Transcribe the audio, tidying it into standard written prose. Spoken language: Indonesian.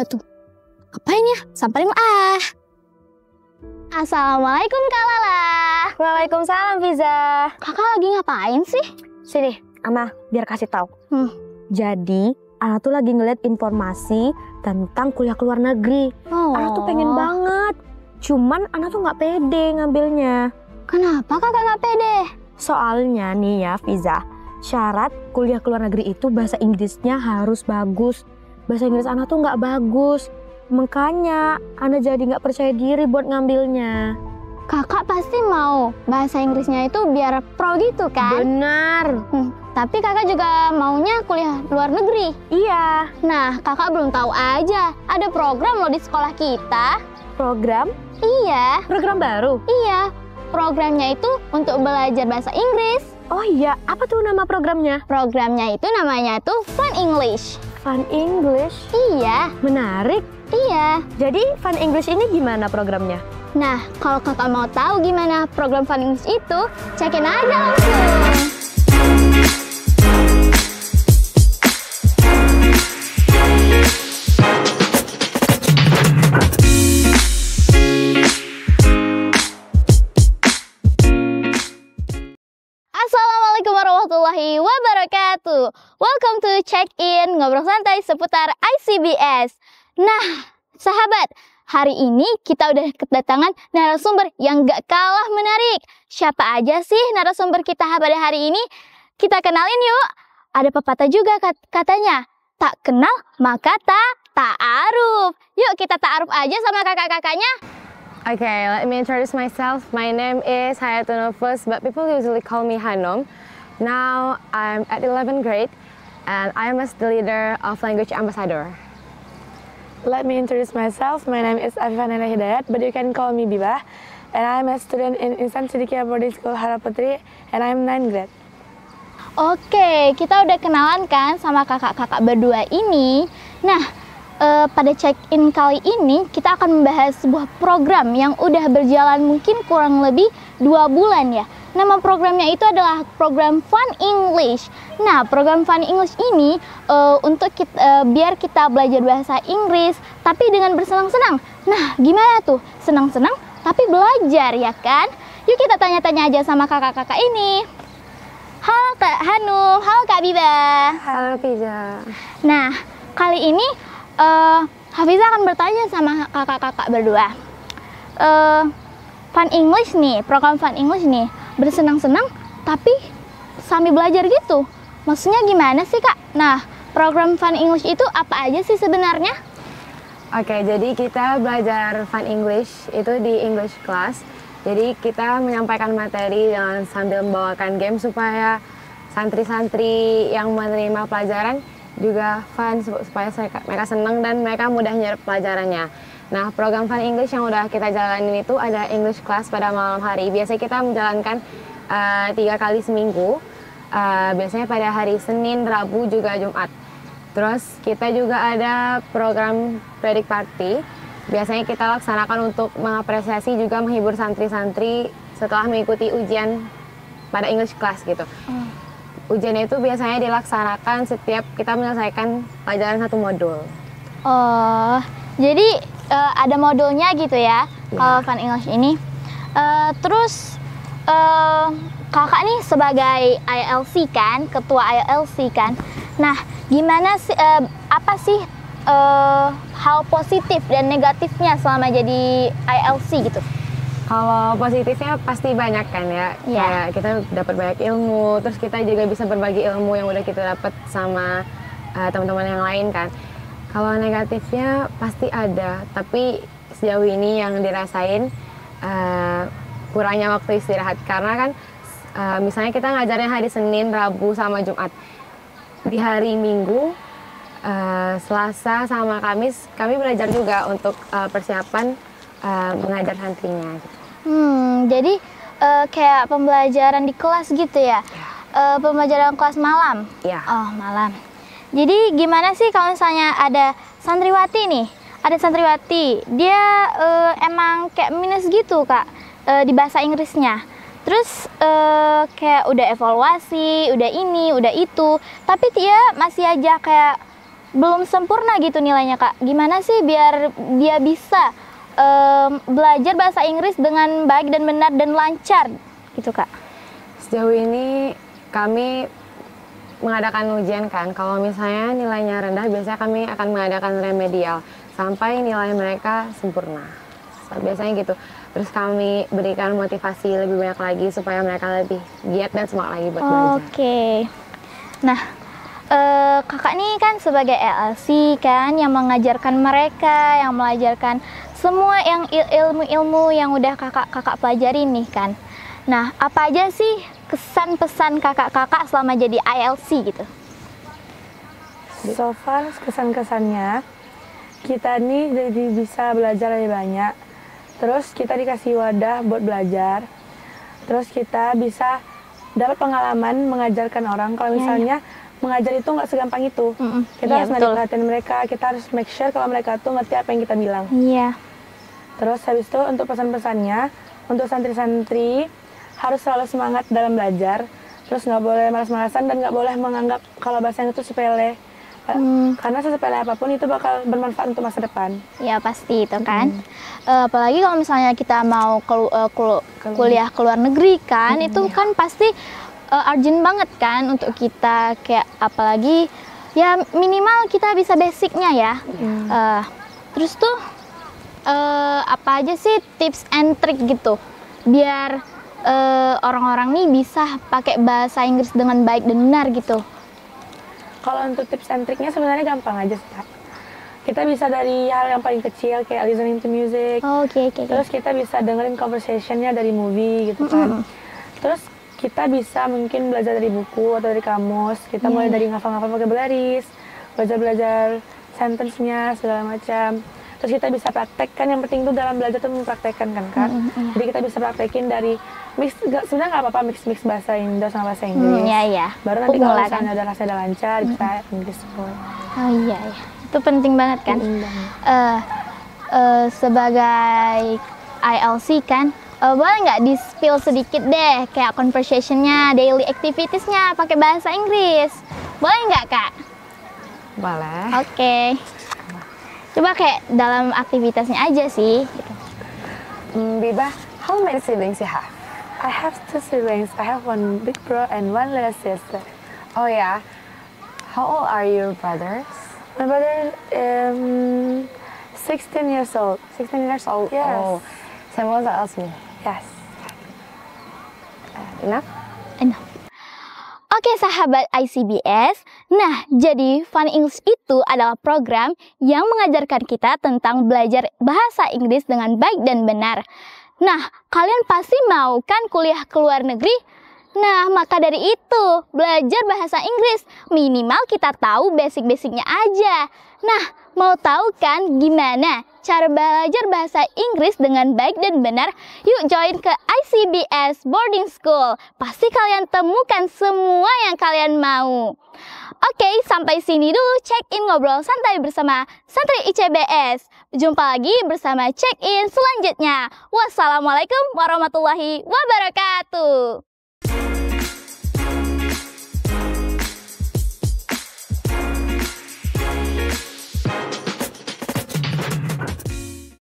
tuh. Ngapain ya? Samperin ah. Assalamualaikum Kak Lala. Waalaikumsalam Fiza. Kakak lagi ngapain sih? Sini, Ama, biar kasih tahu. Jadi, Ana tuh lagi ngeliat informasi tentang kuliah ke luar negeri. Ana tuh pengen banget. Cuman Ana tuh nggak pede ngambilnya. Kenapa kakak nggak pede? Soalnya nih ya Fiza, syarat kuliah ke luar negeri itu bahasa Inggrisnya harus bagus. Bahasa Inggris Ana tuh nggak bagus. Makanya Ana jadi nggak percaya diri buat ngambilnya. Kakak pasti mau bahasa Inggrisnya itu biar pro gitu kan? Benar. Tapi kakak juga maunya kuliah luar negeri. Iya. Nah, kakak belum tahu aja. Ada program loh di sekolah kita. Program? Iya. Program baru? Iya. Programnya itu untuk belajar bahasa Inggris. Oh iya, apa tuh nama programnya? Programnya itu namanya tuh Fun English. Fun English? Iya. Menarik. Iya. Jadi Fun English ini gimana programnya? Nah, kalau kakak mau tahu gimana program Fun English itu, cekin aja langsung. Assalamualaikum warahmatullahi wabarakatuh. Welcome to Check In, ngobrol santai seputar ICBS. Nah, sahabat, hari ini kita udah kedatangan narasumber yang gak kalah menarik. Siapa aja sih narasumber kita pada hari ini? Kita kenalin yuk. Ada pepatah juga katanya, tak kenal maka tak ta'aruf. Yuk kita ta'aruf aja sama kakak-kakaknya. Okay, let me introduce myself. My name is Hayatun Nufus, but people usually call me Hanom. Now I'm at 11th grade, and I am the leader of Language Ambassador. Let me introduce myself. My name is Afifanela Hidayat, but you can call me Biba. And I'm a student in Insan Sidikia Boarding School Haraputri, and I'm 9th grade. Oke, kita udah kenalan kan sama kakak-kakak berdua ini. Nah, pada check-in kali ini kita akan membahas sebuah program yang udah berjalan mungkin kurang lebih 2 bulan ya. Nama programnya itu adalah program Fun English. Nah, program Fun English ini untuk biar kita belajar bahasa Inggris tapi dengan bersenang-senang. Nah, gimana tuh? Senang-senang tapi belajar ya kan? Yuk kita tanya-tanya aja sama kakak-kakak ini. Halo Kak Hanum, halo Kak Biba. Halo Fiza. Nah, kali ini Hafiza akan bertanya sama kakak-kakak berdua. Fun English nih, program Fun English nih, bersenang-senang tapi sambil belajar gitu. Maksudnya gimana sih Kak? Nah, program Fun English itu apa aja sih sebenarnya? Oke, jadi kita belajar Fun English itu di English class. Jadi kita menyampaikan materi dengan sambil membawakan game supaya santri-santri yang menerima pelajaran juga fun, supaya mereka senang dan mereka mudah nyerap pelajarannya. Nah, program Fun English yang udah kita jalanin itu ada English class pada malam hari. Biasanya kita menjalankan 3 kali seminggu. Biasanya pada hari Senin, Rabu, juga Jumat. Terus kita juga ada program Predict Party. Biasanya kita laksanakan untuk mengapresiasi juga menghibur santri-santri setelah mengikuti ujian pada English class gitu. Ujiannya itu biasanya dilaksanakan setiap kita menyelesaikan pelajaran 1 modul. Oh, jadi ada modulnya gitu ya, kalau Fun English ini. Terus kakak nih sebagai ILC kan, ketua ILC kan. Nah, gimana sih, apa sih hal positif dan negatifnya selama jadi ILC gitu? Kalau positifnya pasti banyak kan ya, kayak kita dapat banyak ilmu, terus kita juga bisa berbagi ilmu yang udah kita dapat sama teman-teman yang lain kan. Kalau negatifnya pasti ada, tapi sejauh ini yang dirasain kurangnya waktu istirahat. Karena kan misalnya kita ngajarnya hari Senin, Rabu, sama Jumat. Di hari Minggu, Selasa sama Kamis, kami belajar juga untuk persiapan mengajar santrinya. Jadi kayak pembelajaran di kelas gitu ya? Pembelajaran kelas malam? Iya. Oh, malam. Jadi gimana sih kalau misalnya ada santriwati nih? Ada santriwati, dia emang kayak minus gitu Kak, di bahasa Inggrisnya. Terus kayak udah evaluasi, udah ini, udah itu, tapi dia masih aja kayak belum sempurna gitu nilainya Kak. Gimana sih biar dia bisa belajar bahasa Inggris dengan baik dan benar dan lancar gitu Kak? Sejauh ini kami mengadakan ujian kan. Kalau misalnya nilainya rendah, biasanya kami akan mengadakan remedial sampai nilai mereka sempurna. Biasanya gitu. Terus kami berikan motivasi lebih banyak lagi supaya mereka lebih giat dan semangat lagi buat belajar. Oke. Nah, kakak nih kan sebagai LLC kan yang mengajarkan mereka, yang mengajarkan semua yang ilmu-ilmu yang udah kakak pelajari nih kan. Nah, apa aja sih kesan pesan kakak-kakak selama jadi ILC gitu? So far kesan-kesannya kita nih jadi bisa belajar lebih banyak. Terus kita dikasih wadah buat belajar. Terus kita bisa dapat pengalaman mengajarkan orang. Kalau misalnya mengajar itu nggak segampang itu. Kita harus menarik perhatian mereka. Kita harus make sure kalau mereka tuh ngerti apa yang kita bilang. Iya. Terus habis itu untuk pesan-pesannya, untuk santri-santri harus selalu semangat dalam belajar. Terus nggak boleh malas-malasan dan nggak boleh menganggap kalau bahasa itu sepele. Karena sesepele apapun itu bakal bermanfaat untuk masa depan. Ya pasti itu kan. Apalagi kalau misalnya kita mau kuliah ke luar negeri kan, itu kan pasti urgent banget kan untuk kita, kayak apalagi ya minimal kita bisa basicnya ya. Terus tuh apa aja sih tips and trick gitu biar orang-orang nih bisa pakai bahasa Inggris dengan baik dan benar gitu? Kalau untuk tips and triknya sebenarnya gampang aja sih Kak. Kita bisa dari hal yang paling kecil kayak listening to music. Oke. Terus kita bisa dengerin conversationnya dari movie gitu kan. Terus kita bisa mungkin belajar dari buku atau dari kamus. Kita mulai dari ngafal-ngafal vocabularies, belajar sentence-nya segala macam. Terus kita bisa praktekkan, yang penting itu dalam belajar itu mempraktekkan kan Kak. Jadi kita bisa praktekin dari mix, sebenarnya nggak apa-apa mix bahasa Indo sama bahasa Inggris. Iya. Baru nanti kalau misalnya udah rasanya udah lancar bisa Inggris pun. Oh iya. Itu penting banget kan. Sebagai ILC kan, boleh nggak di-spill sedikit deh kayak conversationnya, daily activitiesnya pakai bahasa Inggris? Boleh nggak Kak? Boleh. Oke. Coba kayak dalam aktivitasnya aja sih. Bibah, how many siblings you have? I have 2 siblings. I have one big bro and one little sister. Oh yeah. How old are your brothers? My brother 16 years old. 16 years old. Yes. Oh, same as me. Yes. Enough? Oke sahabat ICBS, nah jadi Fun English itu adalah program yang mengajarkan kita tentang belajar bahasa Inggris dengan baik dan benar. Nah, kalian pasti mau kan kuliah ke luar negeri? Nah, maka dari itu, belajar bahasa Inggris, minimal kita tahu basic-basicnya aja. Nah, mau tahu kan gimana cara belajar bahasa Inggris dengan baik dan benar? Yuk join ke ICBS Boarding School. Pasti kalian temukan semua yang kalian mau. Oke, sampai sini dulu check-in ngobrol santai bersama Santri ICBS. Jumpa lagi bersama check-in selanjutnya. Wassalamualaikum warahmatullahi wabarakatuh.